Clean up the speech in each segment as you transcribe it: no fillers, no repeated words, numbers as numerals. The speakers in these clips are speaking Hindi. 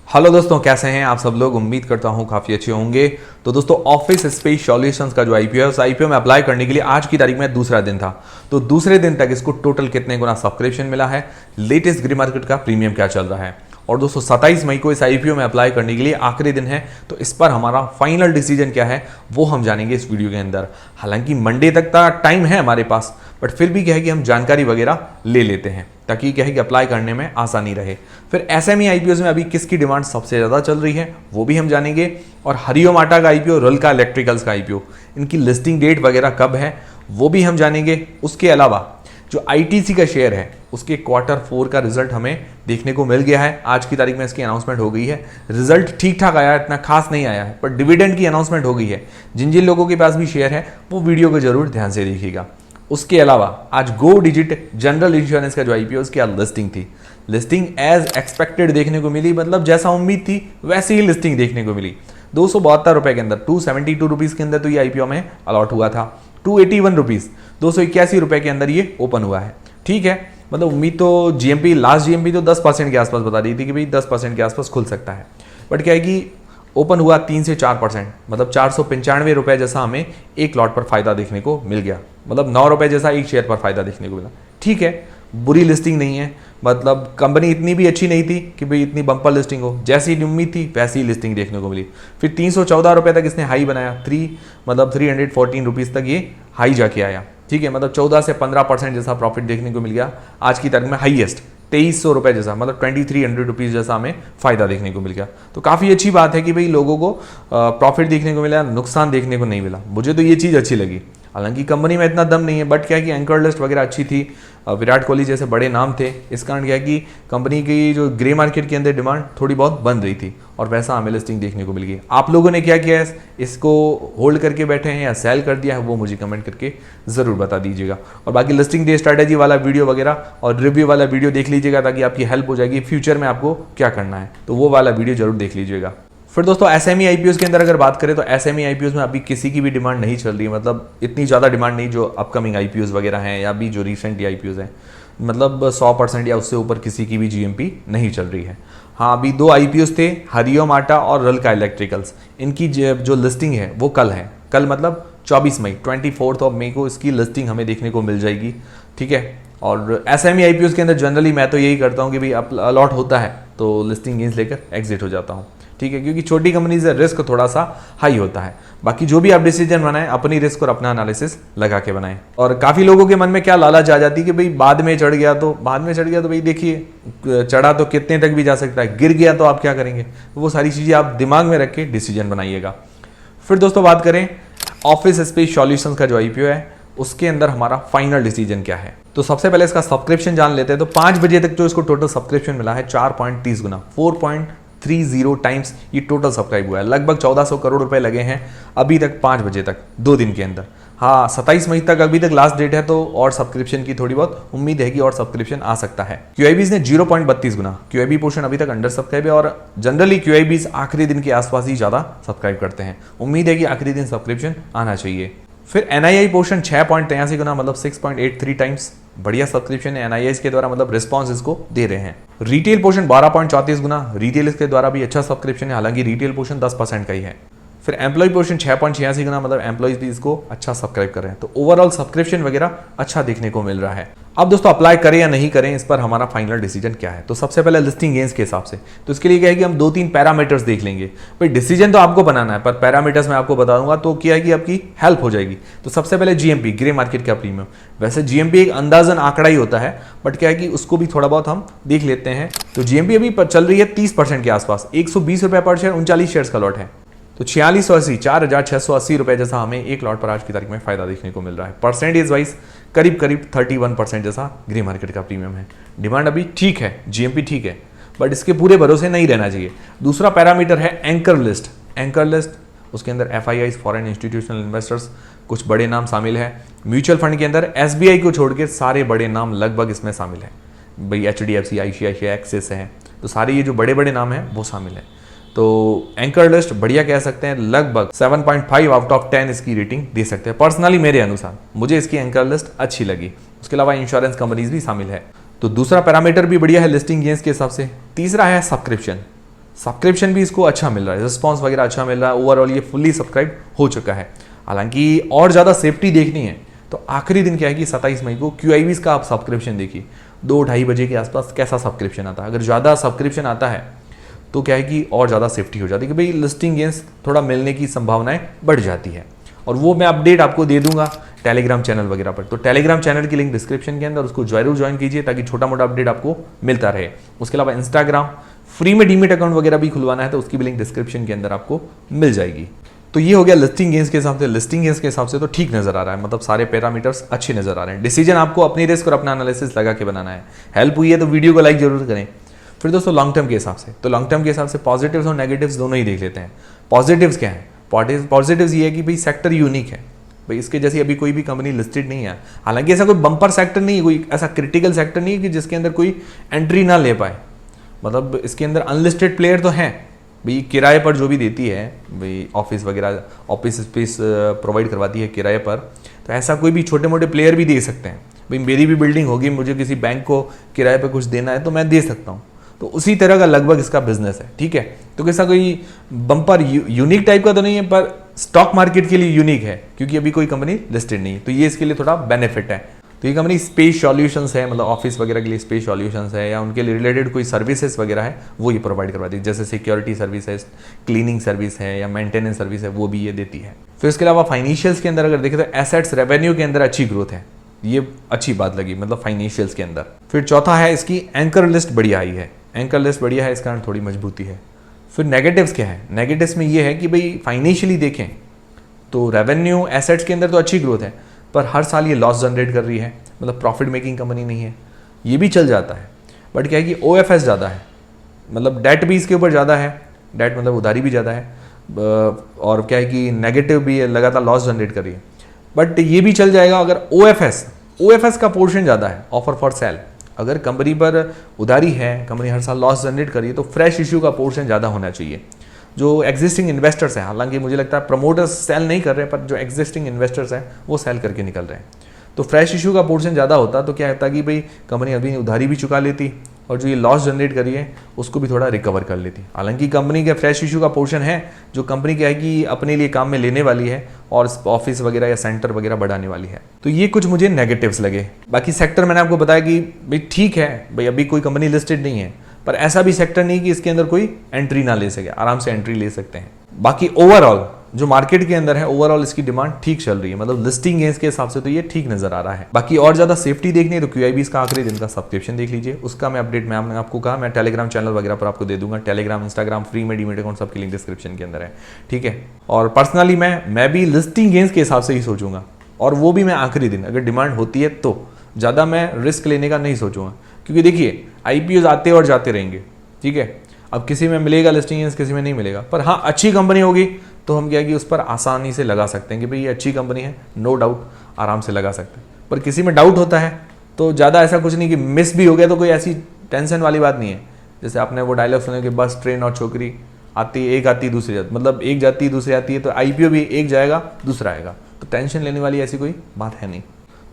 हेलो दोस्तों, कैसे हैं आप सब लोग। उम्मीद करता हूं काफ़ी अच्छे होंगे। तो दोस्तों, ऑफिस स्पेस सॉल्यूशंस का जो आईपीओ है उस आईपीओ में अप्लाई करने के लिए आज की तारीख में दूसरा दिन था। तो दूसरे दिन तक इसको टोटल कितने गुना सब्सक्रिप्शन मिला है, लेटेस्ट ग्रे मार्केट का प्रीमियम क्या चल रहा है, और दोस्तों 27 मई को इस आईपीओ में अप्लाई करने के लिए आखिरी दिन है। तो इस पर हमारा फाइनल डिसीजन क्या है वो हम जानेंगे इस वीडियो के अंदर। हालांकि मंडे तक का टाइम है हमारे पास, बट फिर भी क्या है कि हम जानकारी वगैरह ले लेते हैं ताकि क्या है कि अप्लाई करने में आसानी रहे। फिर एसएमई आईपीओ में अभी किसकी डिमांड सबसे ज़्यादा चल रही है वो भी हम जानेंगे। और हरिओम आटा का आईपीओ, रलका इलेक्ट्रिकल्स का आईपीओ, इनकी लिस्टिंग डेट वगैरह कब है वो भी हम जानेंगे। उसके अलावा जो आईटीसी का शेयर है उसके Q4 का रिजल्ट हमें देखने को मिल गया है। आज की तारीख में इसकी अनाउंसमेंट हो गई है। रिजल्ट ठीक ठाक आया है, इतना खास नहीं आया है, पर डिविडेंड की अनाउंसमेंट हो गई है। जिन जिन लोगों के पास भी शेयर है वो वीडियो को जरूर ध्यान से देखिएगा। उसके अलावा आज गो डिजिट जनरल इंश्योरेंस का जो आईपीओ उसकी आज लिस्टिंग थी। लिस्टिंग एज एक्सपेक्टेड देखने को मिली, मतलब जैसा उम्मीद थी वैसी ही लिस्टिंग देखने को मिली। 272 रुपए के अंदर, 272 रुपीज के अंदर तो ये आईपीओ में अलॉट हुआ था। 281 रुपीज, 281 रुपए के अंदर ये ओपन हुआ है। ठीक है, मतलब उम्मीद तो जीएमपी, लास्ट जीएमपी तो 10% के आसपास बता रही थी कि भाई 10% के आसपास खुल सकता है, बट क्या है कि ओपन हुआ 3 से 4%, मतलब 495 रुपए जैसा हमें एक लॉट पर फायदा देखने को मिल गया। मतलब 9 रुपए जैसा एक शेयर पर फायदा देखने को मिला। ठीक है, बुरी लिस्टिंग नहीं है, मतलब कंपनी इतनी भी अच्छी नहीं थी कि भाई इतनी बम्पर लिस्टिंग हो। जैसी उम्मीद थी वैसी लिस्टिंग देखने को मिली। फिर 314 रुपए तक इसने हाई बनाया, मतलब 314 रुपीज़ तक ये हाई जाके आया। ठीक है, मतलब 14 से 15% जैसा प्रॉफिट देखने को मिल गया। आज की तारीख में हाईएस्ट 2300 रुपए जैसा, मतलब 2300 रुपीज़ जैसा हमें फायदा देखने को मिल गया। तो काफ़ी अच्छी बात है कि भाई लोगों को प्रॉफिट देखने को मिला, नुकसान देखने को नहीं मिला। मुझे तो ये चीज़ अच्छी लगी। हालांकि कंपनी में इतना दम नहीं है, बट क्या है कि एंकर लिस्ट वगैरह अच्छी थी, विराट कोहली जैसे बड़े नाम थे, इस कारण क्या है कि कंपनी की जो ग्रे मार्केट के अंदर डिमांड थोड़ी बहुत बन रही थी और वैसा हमें लिस्टिंग देखने को मिल गई। आप लोगों ने क्या किया है, इसको होल्ड करके बैठे हैं या सेल कर दिया है, वो मुझे कमेंट करके ज़रूर बता दीजिएगा। और बाकी लिस्टिंग डे स्ट्रैटेजी वाला वीडियो वगैरह और रिव्यू वाला वीडियो देख लीजिएगा ताकि आपकी हेल्प हो जाएगी फ्यूचर में आपको क्या करना है, तो वो वाला वीडियो जरूर देख लीजिएगा। फिर दोस्तों एसएमई आईपीओ के अंदर अगर बात करें तो एसएमई आईपीओ में अभी किसी की भी डिमांड नहीं चल रही है, मतलब इतनी ज़्यादा डिमांड नहीं जो अपकमिंग आईपीओ वगैरह हैं या अभी जो रिसेंटली आईपीओ हैं, मतलब 100% या उससे ऊपर किसी की भी जीएमपी नहीं चल रही है। हाँ, अभी 2 आईपीओ थे, हरिओम आटा और रलका इलेक्ट्रिकल्स। इनकी जो लिस्टिंग है वो कल है, कल मतलब 24 मई 24 मई को इसकी लिस्टिंग हमें देखने को मिल जाएगी। ठीक है, और एसएमई आईपीओ के अंदर जनरली मैं तो यही करता हूँ कि भाई अलॉट होता है तो लिस्टिंग गेंस लेकर एग्जिट हो जाता हूँ। ठीक है, क्योंकि छोटी कंपनी से रिस्क थोड़ा सा हाई होता है। बाकी जो भी आप डिसीजन बनाएं अपनी रिस्क और अपना एनालिसिस लगा के बनाएं। और काफ़ी लोगों के मन में क्या लालच आ जाती है कि भाई बाद में चढ़ गया तो भाई देखिए चढ़ा तो कितने तक भी जा सकता है, गिर गया तो आप क्या करेंगे। वो सारी चीज़ें आप दिमाग में रख के डिसीजन बनाइएगा। फिर दोस्तों बात करें ऑफिस स्पेस सॉल्यूशंस का जो आईपीओ है उसके अंदर हमारा फाइनल डिसीजन क्या है। तो सबसे पहले इसका सब्सक्रिप्शन जान लेते हैं। तो 5 बजे तक जो इसको टोटल सब्सक्रिप्शन मिला है 4.30 गुना, 4.30 टाइम्स ये टोटल सब्सक्राइब हुआ है। लगभग 1400 करोड़ रुपए लगे हैं अभी तक 5 बजे तक, 2 दिन के अंदर। हाँ, 27 मई तक अभी तक लास्ट डेट है, तो और सब्सक्रिप्शन की थोड़ी बहुत उम्मीद है कि और सब्सक्रिप्शन आ सकता है। क्यूआईबीज ने 0.32 गुना, क्यूआईबी पोर्शन अभी तक अंडर सब्सक्राइब है और जनरली क्यूआईबीज आखिरी दिन के आसपास ही ज्यादा सब्सक्राइब करते हैं। उम्मीद है कि आखिरी दिन सब्सक्रिप्शन आना चाहिए। फिर एनआईआई पोर्शन 6.83 गुना, मतलब 6.83 टाइम्स बढ़िया सब्सक्रिप्शन है एनआईआई के द्वारा, मतलब रिस्पांस इसको दे रहे हैं। रिटेल पोर्शन 12.34 गुना, रिटेल इसके द्वारा भी अच्छा सब्सक्रिप्शन है, हालांकि रिटेल पोर्शन 10% का ही है। फिर एम्प्लॉय पोर्शन 6.86 गुना, मतलब एम्प्लॉयज भी इसको अच्छा सब्सक्राइब कर रहे हैं। तो ओवरऑल सब्सक्रिप्शन वगैरह अच्छा देखने को मिल रहा है। अब दोस्तों अप्लाई करें या नहीं करें, इस पर हमारा फाइनल डिसीजन क्या है। तो सबसे पहले लिस्टिंग गेंस के हिसाब से, तो इसके लिए क्या है कि हम 2-3 पैरामीटर्स देख लेंगे। भाई डिसीजन तो आपको बनाना है, पर पैरामीटर्स मैं आपको बता दूंगा तो क्या है कि आपकी हेल्प हो जाएगी। तो सबसे पहले जीएमपी, ग्रे मार्केट का प्रीमियम। वैसे जीएमपी एक अंदाजन आंकड़ा ही होता है, बट क्या है कि उसको भी थोड़ा बहुत हम देख लेते हैं। तो जीएमपी अभी चल रही है 30% के आसपास, 120 रुपए पर शेयर, 39 शेयर्स का लॉट है। तो 4680, 4680 रुपए जैसा हमें एक लॉट पर आज की तारीख में फायदा देखने को मिल रहा है। परसेंटेज वाइज करीब 31% जैसा ग्रे मार्केट का प्रीमियम है। डिमांड अभी ठीक है, जीएमपी ठीक है, बट इसके पूरे भरोसे नहीं रहना चाहिए। दूसरा पैरामीटर है एंकर लिस्ट। एंकर लिस्ट उसके अंदर एफआईआई, फॉरेन इंस्टीट्यूशनल इन्वेस्टर्स, कुछ बड़े नाम शामिल है। म्यूचुअल फंड के अंदर एसबीआई को छोड़ के सारे बड़े नाम लगभग इसमें शामिल है। भाई एचडीएफसी, आईसीआईसीआई, एक्सिस है, तो सारे ये जो बड़े बड़े नाम हैं वो शामिल है। तो एंकर लिस्ट बढ़िया कह सकते हैं, लगभग 7.5 आउट ऑफ 10 इसकी रेटिंग दे सकते हैं। पर्सनली मेरे अनुसार मुझे इसकी एंकर लिस्ट अच्छी लगी। उसके अलावा इंश्योरेंस कंपनीज भी शामिल है। तो दूसरा पैरामीटर भी बढ़िया है लिस्टिंग गेंस के हिसाब से। तीसरा है सब्सक्रिप्शन। सब्सक्रिप्शन भी इसको अच्छा मिल रहा है, रिस्पॉन्स वगैरह अच्छा मिल रहा है, ओवरऑल ये फुल्ली सब्सक्राइब हो चुका है। हालांकि और ज़्यादा सेफ्टी देखनी है तो आखिरी दिन क्या है कि 27 मई को QIBs का आप सब्सक्रिप्शन देखिए, 2-2:30 बजे के आसपास कैसा सब्सक्रिप्शन आता है। अगर ज़्यादा सब्सक्रिप्शन आता है तो क्या है कि और ज़्यादा सेफ्टी हो जाती है कि भाई लिस्टिंग गेंस थोड़ा मिलने की संभावनाएं बढ़ जाती है। और वो मैं अपडेट आपको दे दूंगा टेलीग्राम चैनल वगैरह पर। तो टेलीग्राम चैनल की लिंक डिस्क्रिप्शन के अंदर, उसको जरूर ज्वाइन कीजिए ताकि छोटा मोटा अपडेट आपको मिलता रहे। उसके अलावा इंस्टाग्राम फ्री में डीमेट अकाउंट वगैरह भी खुलवाना है तो उसकी भी लिंक डिस्क्रिप्शन के अंदर आपको मिल जाएगी। तो ये हो गया लिस्टिंग गेंस के हिसाब से। लिस्टिंग गेंस के हिसाब से तो ठीक नजर आ रहा है, मतलब सारे पैरामीटर्स अच्छे नजर आ रहे हैं। डिसीजन आपको अपनी रिस्क और अपना एनालिसिस लगा के बनाना है। हेल्प हुई है तो वीडियो को लाइक जरूर करें। फिर दोस्तों लॉन्ग टर्म के हिसाब से, तो लॉन्ग टर्म के हिसाब से पॉजिटिव्स और नेगेटिव्स दोनों ही देख लेते हैं। पॉजिटिव्स क्या है? पॉजिटिव्स ये है कि भाई सेक्टर यूनिक है, भाई इसके जैसी अभी कोई भी कंपनी लिस्टेड नहीं है। हालांकि ऐसा कोई बम्पर सेक्टर नहीं है, कोई ऐसा क्रिटिकल सेक्टर नहीं है कि जिसके अंदर कोई एंट्री ना ले पाए। मतलब इसके अंदर अनलिस्टेड प्लेयर तो हैं, भाई किराए पर जो भी देती है, भाई ऑफिस वगैरह, ऑफिस स्पेस प्रोवाइड करवाती है किराए पर, तो ऐसा कोई भी छोटे मोटे प्लेयर भी दे सकते हैं। भाई मेरी भी बिल्डिंग होगी, मुझे किसी बैंक को किराए पर कुछ देना है तो मैं दे सकता हूँ। तो उसी तरह का लगभग इसका बिजनेस है, ठीक है। तो कैसा कोई बम्पर यूनिक टाइप का तो नहीं है, पर स्टॉक मार्केट के लिए यूनिक है क्योंकि अभी कोई कंपनी लिस्टेड नहीं है, तो ये इसके लिए थोड़ा बेनिफिट है। तो ये कंपनी स्पेस सॉल्यूशंस है, मतलब ऑफिस वगैरह के लिए स्पेस सॉल्यूशंस है, या उनके लिए रिलेटेड कोई सर्विसेज वगैरह है वो ये प्रोवाइड करवाती है, जैसे सिक्योरिटी सर्विस है, क्लीनिंग सर्विस है, या मेंटेनेंस सर्विस है, वो भी ये देती है। फिर इसके अलावा फाइनेंशियल्स के अंदर अगर देखें तो एसेट्स रेवेन्यू के अंदर अच्छी ग्रोथ है, ये अच्छी बात लगी, मतलब फाइनेंशियल्स के अंदर। फिर चौथा है इसकी एंकर लिस्ट बढ़िया आई है, एंकर लिस्ट बढ़िया है, इस कारण थोड़ी मजबूती है। फिर नेगेटिव्स क्या है? नेगेटिव्स में ये है कि भाई फाइनेंशियली देखें तो रेवेन्यू एसेट्स के अंदर तो अच्छी ग्रोथ है, पर हर साल ये लॉस जनरेट कर रही है, मतलब प्रॉफिट मेकिंग कंपनी नहीं है। ये भी चल जाता है, बट क्या है कि OFS ज़्यादा है, मतलब डेट भी इसके ऊपर ज़्यादा है, डेट मतलब उधारी भी ज़्यादा है, और क्या है कि नेगेटिव भी है, लगातार लॉस जनरेट कर रही है। बट ये भी चल जाएगा अगर OFS का पोर्शन ज़्यादा है, ऑफर फॉर सेल। अगर कंपनी पर उधारी है, कंपनी हर साल लॉस जनरेट कर रही है, तो फ्रेश इश्यू का पोर्शन ज़्यादा होना चाहिए। जो एग्जिस्टिंग इन्वेस्टर्स हैं, हालांकि मुझे लगता है प्रमोटर्स सेल नहीं कर रहे हैं, पर जो एग्जिस्टिंग इन्वेस्टर्स हैं वो सेल करके निकल रहे हैं, तो फ्रेश इशू का पोर्शन ज़्यादा होता तो क्या होता कि भाई कंपनी अभी उधारी भी चुका लेती और जो ये लॉस जनरेट करी है उसको भी थोड़ा रिकवर कर लेती। हालांकि कंपनी के फ्रेश इशू का पोर्शन है जो कंपनी क्या है कि अपने लिए काम में लेने वाली है और ऑफिस वगैरह या सेंटर वगैरह बढ़ाने वाली है। तो ये कुछ मुझे नेगेटिव्स लगे। बाकी सेक्टर मैंने आपको बताया कि भाई ठीक है, भाई अभी कोई कंपनी लिस्टेड नहीं है, पर ऐसा भी सेक्टर नहीं कि इसके अंदर कोई एंट्री ना ले सके, आराम से एंट्री ले सकते हैं। बाकी ओवरऑल जो मार्केट के अंदर है, ओवरऑल इसकी डिमांड ठीक चल रही है, मतलब लिस्टिंग गेंस के हिसाब से तो ये ठीक नजर आ रहा है। बाकी और ज्यादा सेफ्टी देखनी है तो QIBs का आखिरी दिन का सब्सक्रिप्शन देख लीजिए, उसका मैं अपडेट मैं आपको कहा मैं टेलीग्राम चैनल वगैरह पर आपको दे दूंगा। टेलीग्राम, इंस्टाग्राम फ्री में डीमेट अकाउंट सबकी लिंक डिस्क्रिप्शन के अंदर है, ठीक है। और पर्सनली मैं भी लिस्टिंग गेंस के हिसाब से ही सोचूंगा, और वो भी मैं आखिरी दिन अगर डिमांड होती है तो। ज़्यादा मैं रिस्क लेने का नहीं सोचूंगा, क्योंकि देखिए IPOs आते और जाते रहेंगे, ठीक है। अब किसी में मिलेगा लिस्टिंग गेंस, किसी में नहीं मिलेगा, पर हाँ अच्छी कंपनी होगी तो हम क्या कि उस पर आसानी से लगा सकते हैं कि भाई ये अच्छी कंपनी है, नो डाउट आराम से लगा सकते हैं। पर किसी में डाउट होता है तो ज़्यादा ऐसा कुछ नहीं कि मिस भी हो गया तो कोई ऐसी टेंशन वाली बात नहीं है। जैसे आपने वो डायलॉग सुना कि बस ट्रेन और छोकरी आती, एक आती दूसरी जाती, मतलब एक जाती दूसरी आती है, तो IPO भी एक जाएगा दूसरा आएगा, तो टेंशन लेने वाली ऐसी कोई बात है नहीं।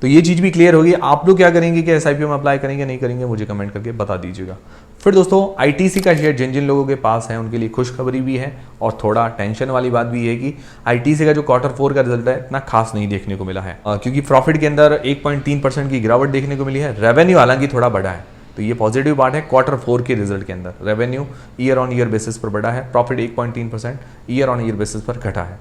तो ये चीज़ भी क्लियर होगी। आप लोग क्या करेंगे कि SIPO में अप्लाई करेंगे नहीं करेंगे, मुझे कमेंट करके बता दीजिएगा। फिर दोस्तों ITC का शेयर जिन जिन लोगों के पास है उनके लिए खुशखबरी भी है, और थोड़ा टेंशन वाली बात भी है कि ITC का जो Q4 का रिजल्ट है इतना खास नहीं देखने को मिला है, क्योंकि प्रॉफिट के अंदर 1.3% की गिरावट देखने को मिली है। रेवेन्यू हालांकि थोड़ा बढ़ा है, तो ये पॉजिटिव बात है। Q4 के रिजल्ट के अंदर revenue year on year basis पर बढ़ा है, profit 1.3% year on year basis पर घटा है।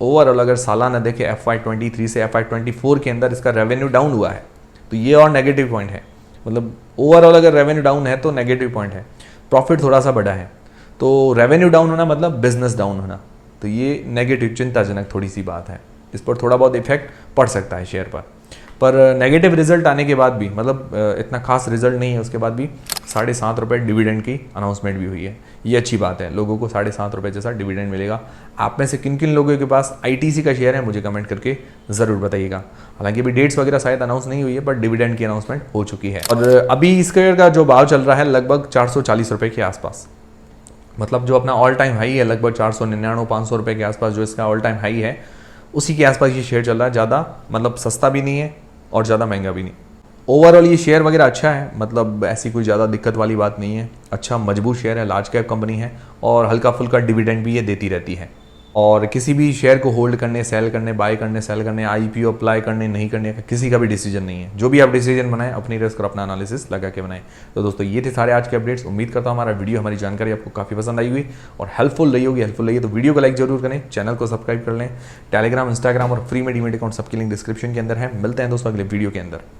ओवरऑल अगर सालाना देखें FY23 से FY24 के अंदर इसका रेवेन्यू डाउन हुआ है, तो ये और नेगेटिव पॉइंट है। मतलब ओवरऑल अगर रेवेन्यू डाउन है तो नेगेटिव पॉइंट है। प्रॉफिट थोड़ा सा बढ़ा है, तो रेवेन्यू डाउन होना मतलब बिजनेस डाउन होना, तो ये नेगेटिव चिंताजनक थोड़ी सी बात है। इस पर थोड़ा बहुत इफेक्ट पड़ सकता है शेयर पर नेगेटिव रिजल्ट आने के बाद भी, मतलब इतना खास रिजल्ट नहीं है, उसके बाद भी 7.5 रुपये डिविडेंड की अनाउंसमेंट भी हुई है। ये अच्छी बात है, लोगों को 7.5 रुपये जैसा डिविडेंड मिलेगा। आप में से किन किन लोगों के पास ITC का शेयर है मुझे कमेंट करके ज़रूर बताइएगा। हालांकि अभी डेट्स वगैरह शायद अनाउंस नहीं हुई है, बट डिविडेंड की अनाउंसमेंट हो चुकी है। और अभी इस शेयर का जो भाव चल रहा है लगभग 440 रुपये के आसपास, मतलब जो अपना ऑल टाइम हाई है लगभग 499-500 रुपये के आसपास, जो इसका ऑल टाइम हाई है उसी के आसपास ये शेयर चल रहा है। ज़्यादा मतलब सस्ता भी नहीं है और ज़्यादा महंगा भी नहीं, ओवरऑल ये शेयर वगैरह अच्छा है, मतलब ऐसी कोई ज़्यादा दिक्कत वाली बात नहीं है। अच्छा मजबूत शेयर है, लार्ज कैप कंपनी है और हल्का फुल्का डिविडेंड भी ये देती रहती है। और किसी भी शेयर को होल्ड करने, सेल करने, बाय करने, सेल करने, आईपीओ अप्लाई करने, नहीं करने का किसी का भी डिसीजन नहीं है। जो भी आप डिसीजन बनाएं अपनी रिस्क और अपना एनालिसिस लगा के बनाएं। तो दोस्तों ये थे सारे आज के अपडेट्स। उम्मीद करता हूं हमारा वीडियो, हमारी जानकारी आपको काफ़ी पसंद आई हुई और हेल्पफुल रही होगी। हेल्पफुल रही है तो वीडियो को लाइक जरूर करें, चैनल को सब्सक्राइब कर लें। टेलीग्राम, इंस्टाग्राम और फ्री में डीमेट अकाउंट सबकी लिंक डिस्क्रिप्शन के अंदर है। मिलते हैं दोस्तों अगले वीडियो के अंदर।